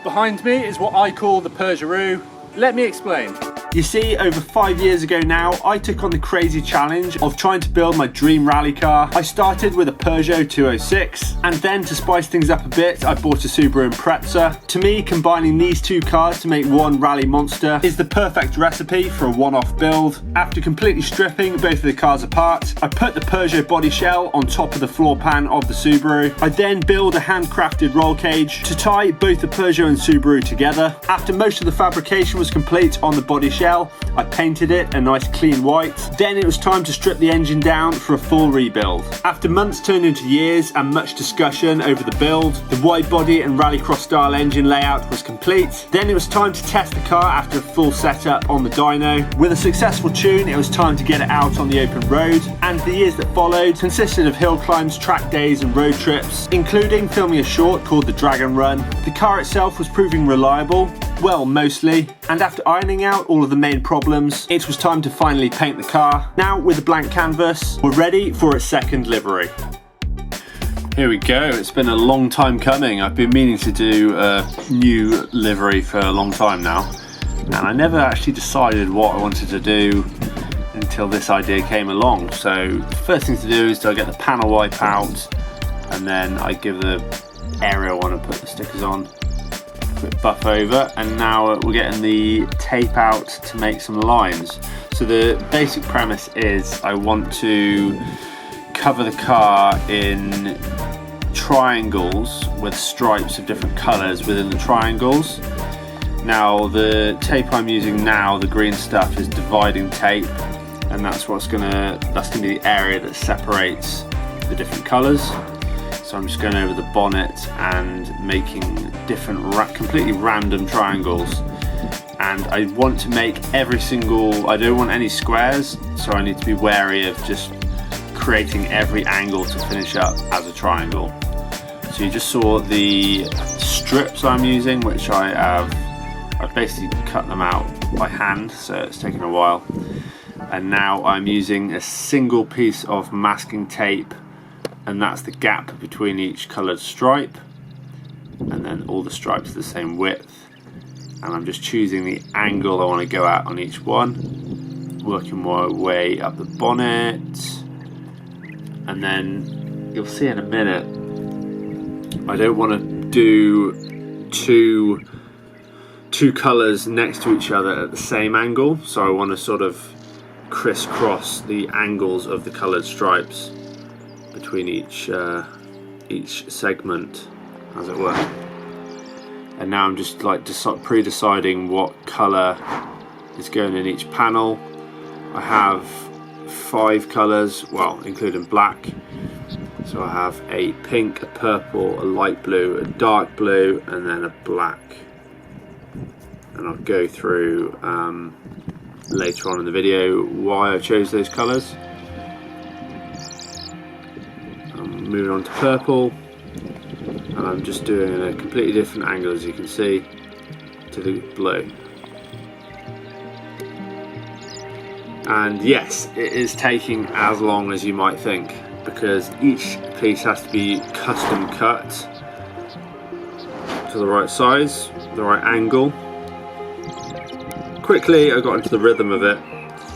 Behind me is what I call the Peugearoo. Let me explain. You see, over 5 years ago now, I took on the crazy challenge of trying to build my dream rally car. I started with a Peugeot 206, and then to spice things up a bit, I bought a Subaru Impreza. To me, combining these two cars to make one rally monster is the perfect recipe for a one-off build. After completely stripping both of the cars apart, I put the Peugeot body shell on top of the floor pan of the Subaru. I then build a handcrafted roll cage to tie both the Peugeot and Subaru together. After most of the fabrication was complete on the body shell, I painted it a nice clean white. Then it was time to strip the engine down for a full rebuild. After months turned into years and much discussion over the build, the Widebody and rallycross style engine layout was complete. Then it was time to test the car after a full setup on the dyno. With a successful tune, it was time to get it out on the open road, and the years that followed consisted of hill climbs, track days and road trips, including filming a short called the Dragon Run. The car itself was proving reliable, well, mostly, and after ironing out all of the main problems, it was time to finally paint the car. Now, with a blank canvas, we're ready for its second livery. Here we go, it's been a long time coming. I've been meaning to do a new livery for a long time now, and I never actually decided what I wanted to do until this idea came along. So the first thing to do is to get the panel wipe out, and then I give the area I want to put the stickers on, buff over, and now we're getting the tape out to make some lines. So the basic premise is I want to cover the car in triangles with stripes of different colours within the triangles. Now the tape I'm using now, the green stuff, is dividing tape, and that's gonna be the area that separates the different colours. So I'm just going over the bonnet and making different completely random triangles, and I want to make I don't want any squares, so I need to be wary of just creating every angle to finish up as a triangle. So you just saw the strips I'm using, which I've basically cut them out by hand, so it's taken a while, and now I'm using a single piece of masking tape, and that's the gap between each coloured stripe, and then all the stripes are the same width, and I'm just choosing the angle I want to go at on each one, working my way up the bonnet, and then you'll see in a minute I don't want to do two colours next to each other at the same angle, so I want to sort of crisscross the angles of the coloured stripes between each segment, as it were. And now I'm just pre-deciding what colour is going in each panel. I have 5 colours, well, including black. So I have a pink, a purple, a light blue, a dark blue, and then a black. And I'll go through later on in the video why I chose those colours. Moving on to purple, and I'm just doing a completely different angle, as you can see, to the blue. And yes, it is taking as long as you might think, because each piece has to be custom cut to the right size, the right angle. Quickly I got into the rhythm of it,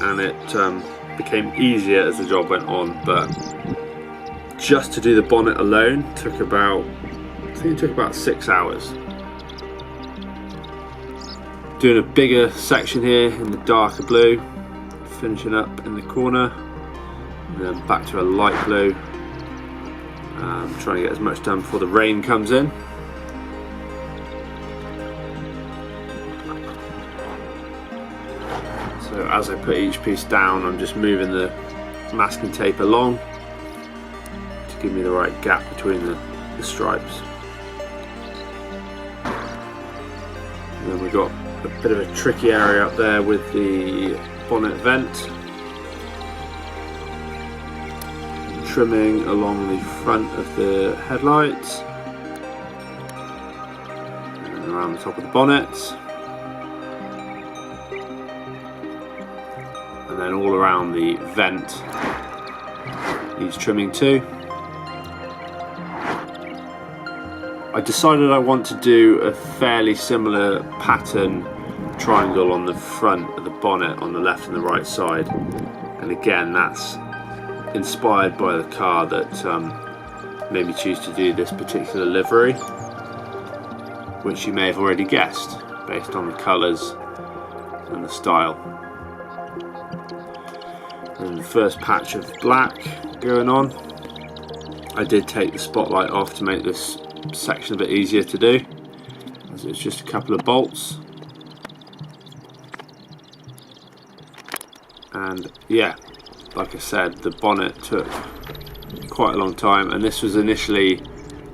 and it became easier as the job went on, but just to do the bonnet alone took about 6 hours. Doing a bigger section here in the darker blue, finishing up in the corner, and then back to a light blue. Trying to get as much done before the rain comes in. So as I put each piece down, I'm just moving the masking tape along to give me the right gap between the stripes. And then we've got a bit of a tricky area up there with the bonnet vent. Trimming along the front of the headlights and around the top of the bonnet, and then all around the vent needs trimming too. I decided I want to do a fairly similar pattern triangle on the front of the bonnet on the left and the right side, and again that's inspired by the car that made me choose to do this particular livery, which you may have already guessed based on the colours and the style. And the first patch of black going on. I did take the spotlight off to make this section a bit easier to do, as it's just a couple of bolts. And yeah, like I said, the bonnet took quite a long time, and this was initially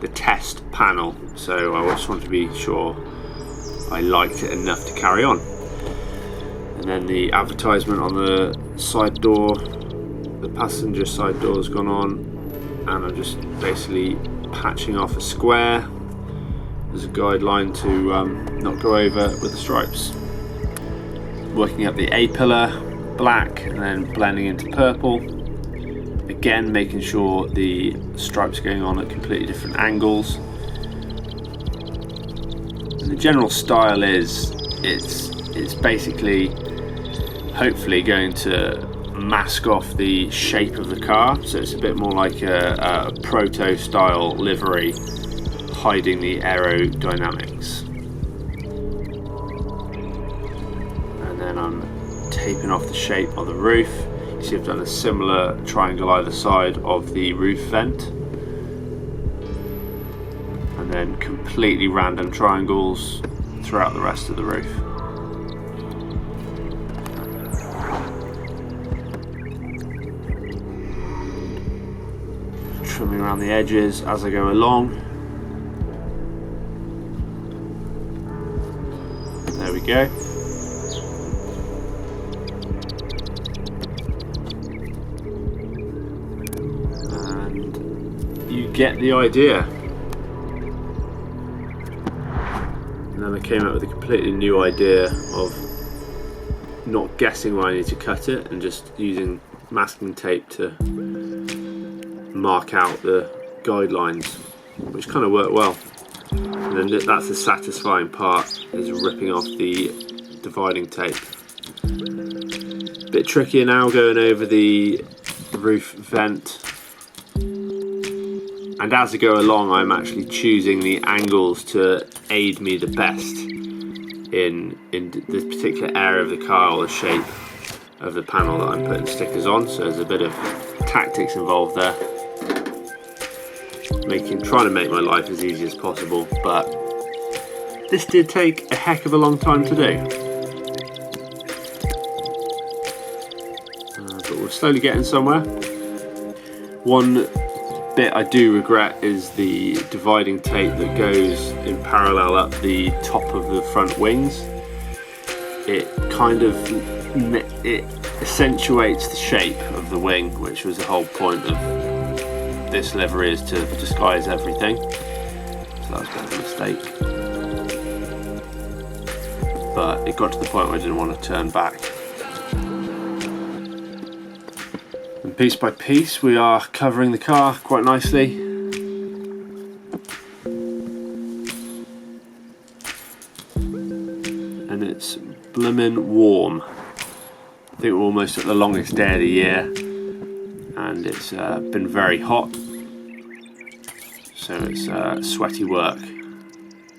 the test panel, so I just wanted to be sure I liked it enough to carry on. And then the advertisement on the side door, the passenger side door has gone on, and I'm just basically patching off a square as a guideline to not go over with the stripes. Working up the A-pillar, black, and then blending into purple. Again, making sure the stripes are going on at completely different angles. And the general style is, it's basically hopefully going to mask off the shape of the car, so it's a bit more like a proto style livery, hiding the aerodynamics. And then I'm taping off the shape of the roof. You see I've done a similar triangle either side of the roof vent, and then completely random triangles throughout the rest of the roof. Trimming around the edges as I go along. There we go. And you get the idea. And then I came up with a completely new idea of not guessing where I need to cut it and just using masking tape to mark out the guidelines, which kind of worked well. And then that's the satisfying part, is ripping off the dividing tape. Bit trickier now going over the roof vent, and as I go along I'm actually choosing the angles to aid me the best in this particular area of the car or the shape of the panel that I'm putting stickers on. So there's a bit of tactics involved there, trying to make my life as easy as possible, but this did take a heck of a long time to do. But we're slowly getting somewhere. One bit I do regret is the dividing tape that goes in parallel up the top of the front wings. It kind of accentuates the shape of the wing, which was the whole point of this livery, is to disguise everything. So that was a bit of a mistake. But it got to the point where I didn't want to turn back. And piece by piece we are covering the car quite nicely. And it's blimmin' warm. I think we're almost at the longest day of the year, and it's been very hot, so it's sweaty work.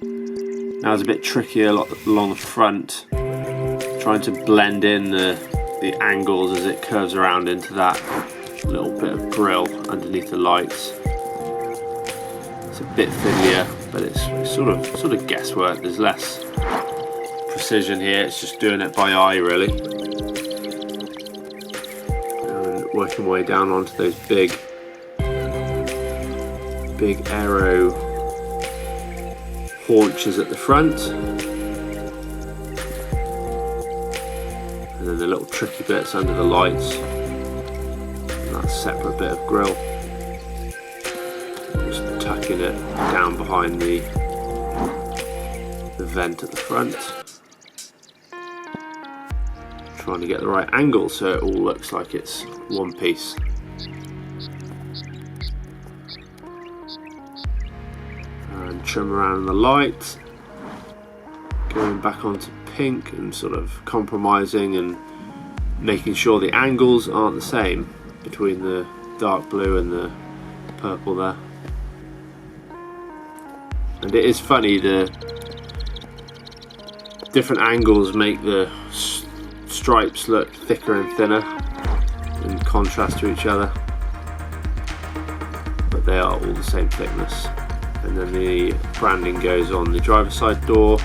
Now it's a bit trickier along the front, trying to blend in the angles as it curves around into that little bit of grille underneath the lights. It's a bit fiddlier, but it's sort of guesswork. There's less precision here, it's just doing it by eye really. And working my way down onto those big aero haunches at the front, and then the little tricky bits under the lights, and that separate bit of grille. Just tucking it down behind the vent at the front, trying to get the right angle so it all looks like it's one piece. trim around the light, going back onto pink and sort of compromising and making sure the angles aren't the same between the dark blue and the purple there. And it is funny, the different angles make the stripes look thicker and thinner in contrast to each other, but they are all the same thickness. And then the branding goes on the driver's side door.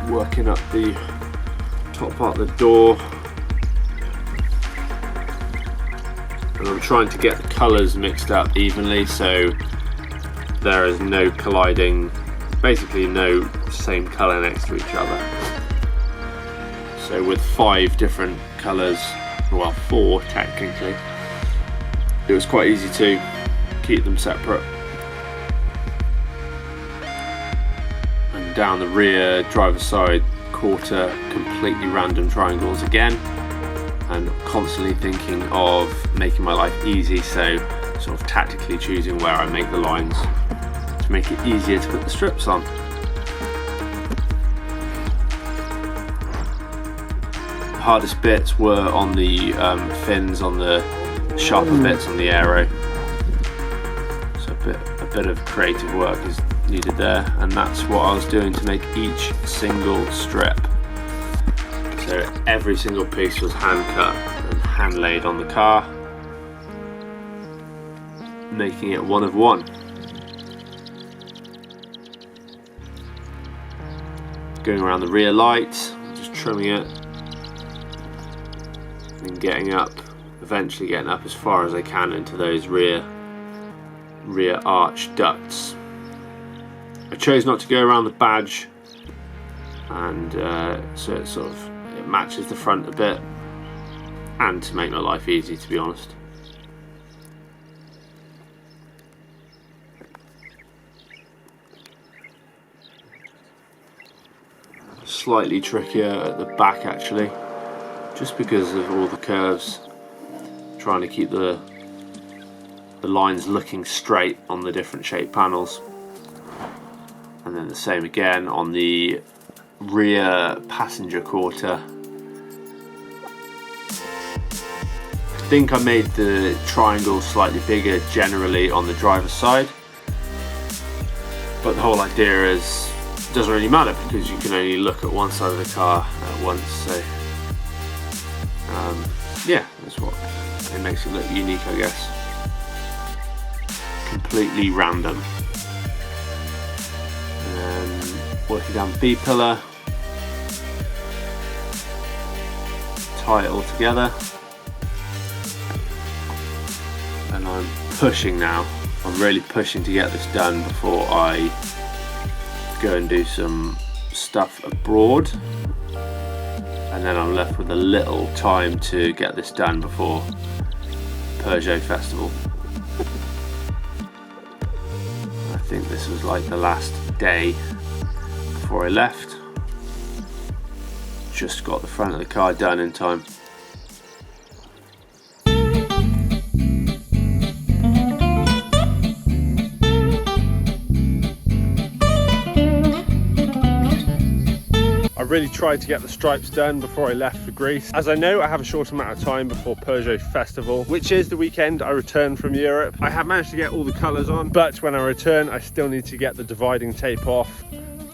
Working up the top part of the door, and I'm trying to get the colours mixed up evenly so there is no colliding, basically no same colour next to each other. So with 5 different colours, well 4 technically, it was quite easy to keep them separate. And down the rear driver's side quarter, completely random triangles again, and constantly thinking of making my life easy, so sort of tactically choosing where I make the lines to make it easier to put the strips on. The hardest bits were on the fins, on the sharper bits on the aero, so a bit of creative work is needed there, and that's what I was doing to make each single strip. So every single piece was hand cut and hand laid on the car, making it one of one. Going around the rear light, just trimming it, and eventually getting up as far as I can into those rear arch ducts. I chose not to go around the badge, and so it matches the front a bit, and to make my life easy, to be honest. Slightly trickier at the back actually, just because of all the curves, trying to keep the lines looking straight on the different shaped panels. And then the same again on the rear passenger quarter. I think I made the triangle slightly bigger generally on the driver's side, but the whole idea is it doesn't really matter because you can only look at one side of the car at once, so yeah, that's what it makes it look unique, I guess. Completely random. Working down the B-pillar, tie it all together, and I'm pushing now. I'm really pushing to get this done before I go and do some stuff abroad, and then I'm left with a little time to get this done before Peugeot Festival. I think this was like the last day before I left. Just got the front of the car done in time. I really tried to get the stripes done before I left for Greece, as I know I have a short amount of time before Peugeot Festival, which is the weekend I return from Europe. I have managed to get all the colours on, but when I return I still need to get the dividing tape off,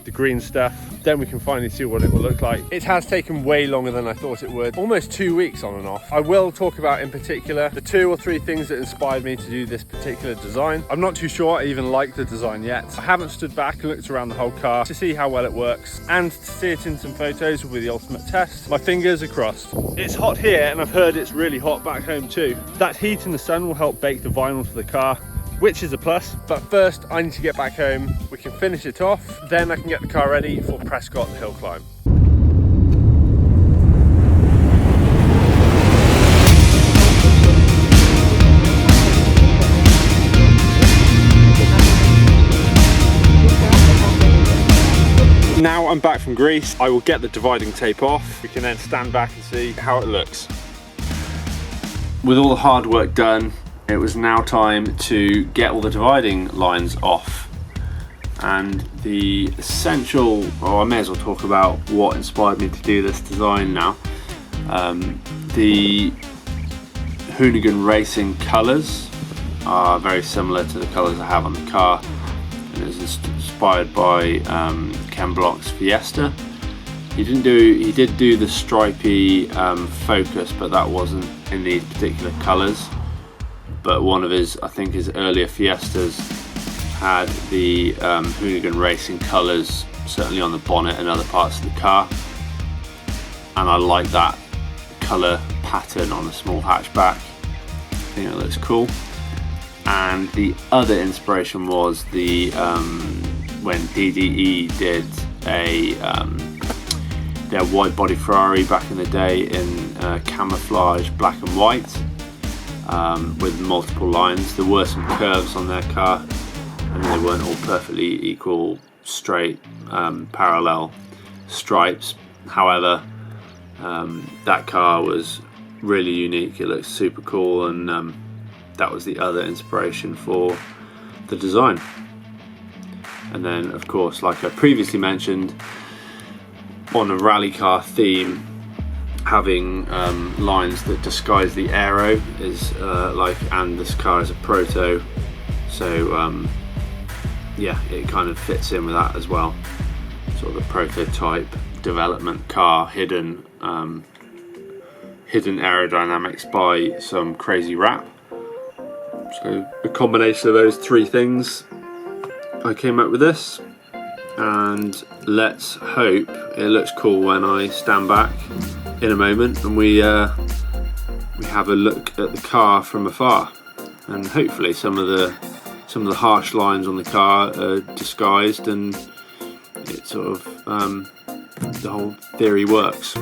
the green stuff, then we can finally see what it will look like. It has taken way longer than I thought it would, almost 2 weeks on and off. I will talk about in particular the 2 or 3 things that inspired me to do this particular design. I'm not too sure I even like the design yet. I haven't stood back and looked around the whole car to see how well it works, and to see it in some photos will be the ultimate test. My fingers are crossed. It's hot here, and I've heard it's really hot back home too. That heat in the sun will help bake the vinyl to the car, which is a plus. But first I need to get back home. We can finish it off, then I can get the car ready for Prescott the hill climb. Now I'm back from Greece, I will get the dividing tape off. We can then stand back and see how it looks. with all the hard work done, it was now time to get all the dividing lines off. And the essential, or I may as well talk about what inspired me to do this design now. The Hoonigan Racing colours are very similar to the colours I have on the car, and it's inspired by Ken Block's Fiesta. He did do the stripy Focus, but that wasn't in these particular colours. But one of his, I think his earlier Fiestas had the Hoonigan Racing colours, certainly on the bonnet and other parts of the car. And I like that colour pattern on the small hatchback. I think it looks cool. And the other inspiration was the when DDE did their Widebody Ferrari back in the day in camouflage black and white with multiple lines. There were some curves on their car, and they weren't all perfectly equal, straight, parallel stripes. However, that car was really unique. It looked super cool, and that was the other inspiration for the design. And then, of course, like I previously mentioned, on a rally car theme, having lines that disguise the aero is and this car is a proto, so yeah, it kind of fits in with that as well. Sort of the prototype development car, hidden aerodynamics by some crazy wrap. So a combination of those three things, I came up with this, and let's hope it looks cool when I stand back in a moment and we have a look at the car from afar, and hopefully some of the harsh lines on the car are disguised, and it sort of the whole theory works.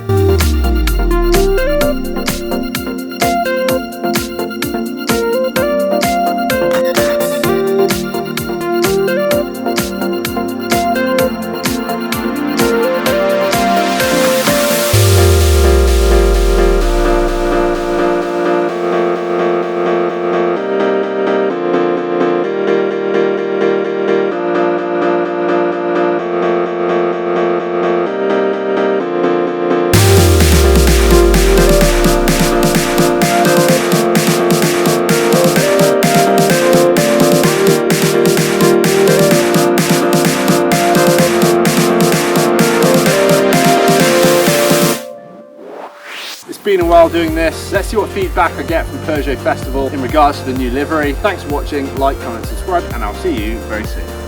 Been a while doing this. Let's see what feedback I get from Peugeot Festival in regards to the new livery. Thanks for watching, like, comment, subscribe, and I'll see you very soon.